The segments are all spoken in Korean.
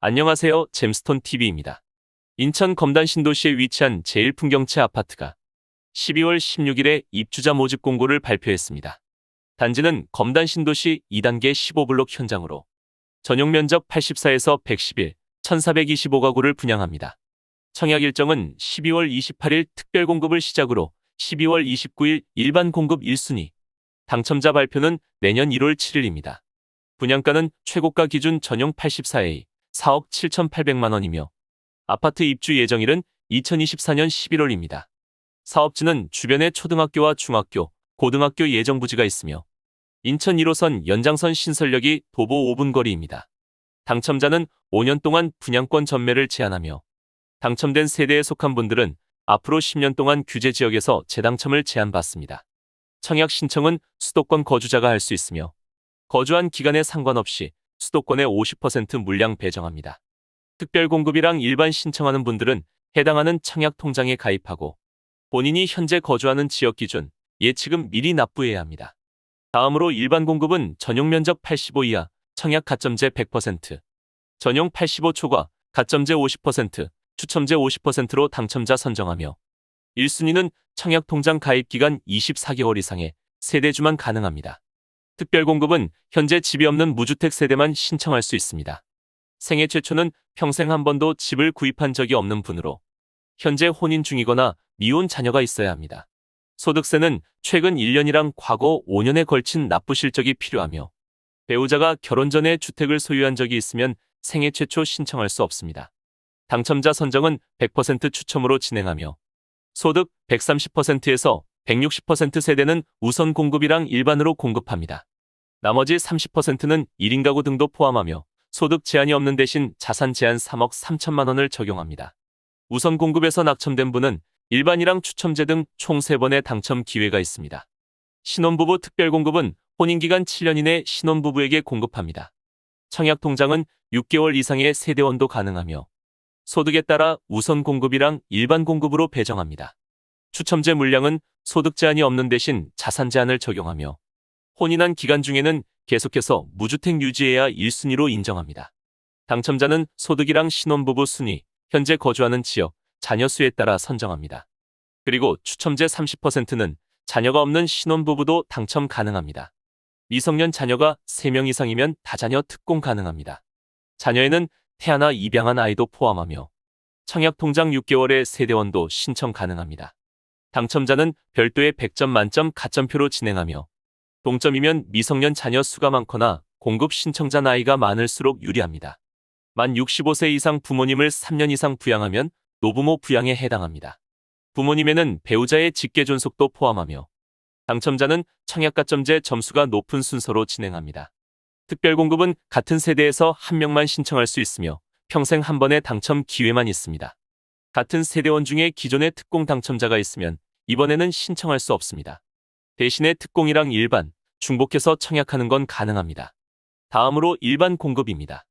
안녕하세요. 잼스톤TV입니다. 인천 검단 신도시에 위치한 제1풍경채 아파트가 12월 16일에 입주자 모집 공고를 발표했습니다. 단지는 검단 신도시 2단계 15블록 현장으로 전용 면적 84에서 111, 1425가구를 분양합니다. 청약 일정은 12월 28일 특별 공급을 시작으로 12월 29일 일반 공급 1순위, 당첨자 발표는 내년 1월 7일입니다. 분양가는 최고가 기준 전용 84A 4억 7,800만 원이며 아파트 입주 예정일은 2024년 11월입니다. 사업지는 주변에 초등학교와 중학교, 고등학교 예정부지가 있으며 인천 1호선 연장선 신설역이 도보 5분 거리입니다. 당첨자는 5년 동안 분양권 전매를 제한하며 당첨된 세대에 속한 분들은 앞으로 10년 동안 규제 지역에서 재당첨을 제한받습니다. 청약 신청은 수도권 거주자가 할 수 있으며 거주한 기간에 상관없이 수도권의 50% 물량 배정합니다. 특별공급이랑 일반 신청하는 분들은 해당하는 청약 통장에 가입하고 본인이 현재 거주하는 지역 기준 예치금 미리 납부해야 합니다. 다음으로 일반 공급은 전용 면적 85 이하, 청약 가점제 100%, 전용 85 초과, 가점제 50%, 추첨제 50%로 당첨자 선정하며 1순위는 청약 통장 가입 기간 24개월 이상의 세대주만 가능합니다. 특별공급은 현재 집이 없는 무주택 세대만 신청할 수 있습니다. 생애 최초는 평생 한 번도 집을 구입한 적이 없는 분으로 현재 혼인 중이거나 미혼 자녀가 있어야 합니다. 소득세는 최근 1년이랑 과거 5년에 걸친 납부 실적이 필요하며 배우자가 결혼 전에 주택을 소유한 적이 있으면 생애 최초 신청할 수 없습니다. 당첨자 선정은 100% 추첨으로 진행하며 소득 130%에서 160% 세대는 우선 공급이랑 일반으로 공급합니다. 나머지 30%는 1인 가구 등도 포함하며 소득 제한이 없는 대신 자산 제한 3억 3천만 원을 적용합니다. 우선 공급에서 낙첨된 분은 일반이랑 추첨제 등 총 3번의 당첨 기회가 있습니다. 신혼부부 특별공급은 혼인기간 7년 이내 신혼부부에게 공급합니다. 청약 통장은 6개월 이상의 세대원도 가능하며 소득에 따라 우선 공급이랑 일반 공급으로 배정합니다. 추첨제 물량은 소득 제한이 없는 대신 자산 제한을 적용하며 혼인한 기간 중에는 계속해서 무주택 유지해야 1순위로 인정합니다. 당첨자는 소득이랑 신혼부부 순위, 현재 거주하는 지역, 자녀 수에 따라 선정합니다. 그리고 추첨제 30%는 자녀가 없는 신혼부부도 당첨 가능합니다. 미성년 자녀가 3명 이상이면 다자녀 특공 가능합니다. 자녀에는 태아나 입양한 아이도 포함하며 청약통장 6개월의 세대원도 신청 가능합니다. 당첨자는 별도의 100점 만점 가점표로 진행하며 동점이면 미성년 자녀 수가 많거나 공급 신청자 나이가 많을수록 유리합니다. 만 65세 이상 부모님을 3년 이상 부양하면 노부모 부양에 해당합니다. 부모님에는 배우자의 직계 존속도 포함하며 당첨자는 청약가점제 점수가 높은 순서로 진행합니다. 특별공급은 같은 세대에서 한 명만 신청할 수 있으며 평생 한 번의 당첨 기회만 있습니다. 같은 세대원 중에 기존의 특공 당첨자가 있으면 이번에는 신청할 수 없습니다. 대신에 특공이랑 일반, 중복해서 청약하는 건 가능합니다. 다음으로 일반 공급입니다.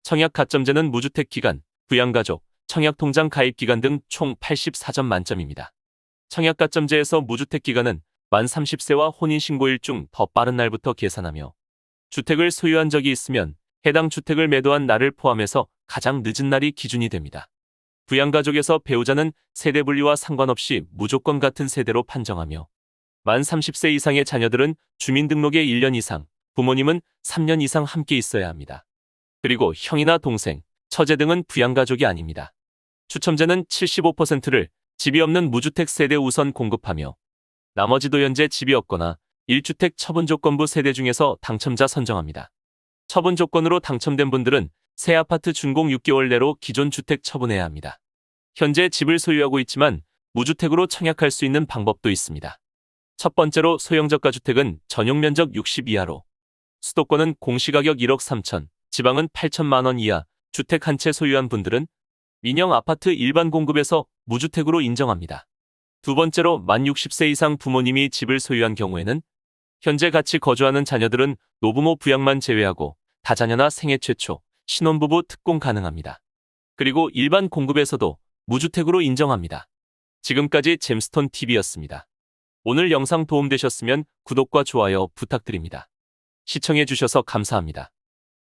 청약 가점제는 무주택 기간, 부양가족, 청약통장 가입 기간 등 총 84점 만점입니다. 청약 가점제에서 무주택 기간은 만 30세와 혼인신고일 중 더 빠른 날부터 계산하며 주택을 소유한 적이 있으면 해당 주택을 매도한 날을 포함해서 가장 늦은 날이 기준이 됩니다. 부양가족에서 배우자는 세대 분리와 상관없이 무조건 같은 세대로 판정하며 만 30세 이상의 자녀들은 주민등록에 1년 이상, 부모님은 3년 이상 함께 있어야 합니다. 그리고 형이나 동생, 처제 등은 부양가족이 아닙니다. 추첨제는 75%를 집이 없는 무주택 세대 우선 공급하며 나머지도 현재 집이 없거나 1주택 처분조건부 세대 중에서 당첨자 선정합니다. 처분조건으로 당첨된 분들은 새 아파트 준공 6개월 내로 기존 주택 처분해야 합니다. 현재 집을 소유하고 있지만 무주택으로 청약할 수 있는 방법도 있습니다. 첫 번째로 소형저가주택은 전용 면적 60 이하로 수도권은 공시가격 1억 3천, 지방은 8천만 원 이하 주택 한 채 소유한 분들은 민영 아파트 일반 공급에서 무주택으로 인정합니다. 두 번째로 만 60세 이상 부모님이 집을 소유한 경우에는 현재 같이 거주하는 자녀들은 노부모 부양만 제외하고 다자녀나 생애 최초, 신혼부부 특공 가능합니다. 그리고 일반 공급에서도 무주택으로 인정합니다. 지금까지 잼스톤TV였습니다. 오늘 영상 도움되셨으면 구독과 좋아요 부탁드립니다. 시청해주셔서 감사합니다.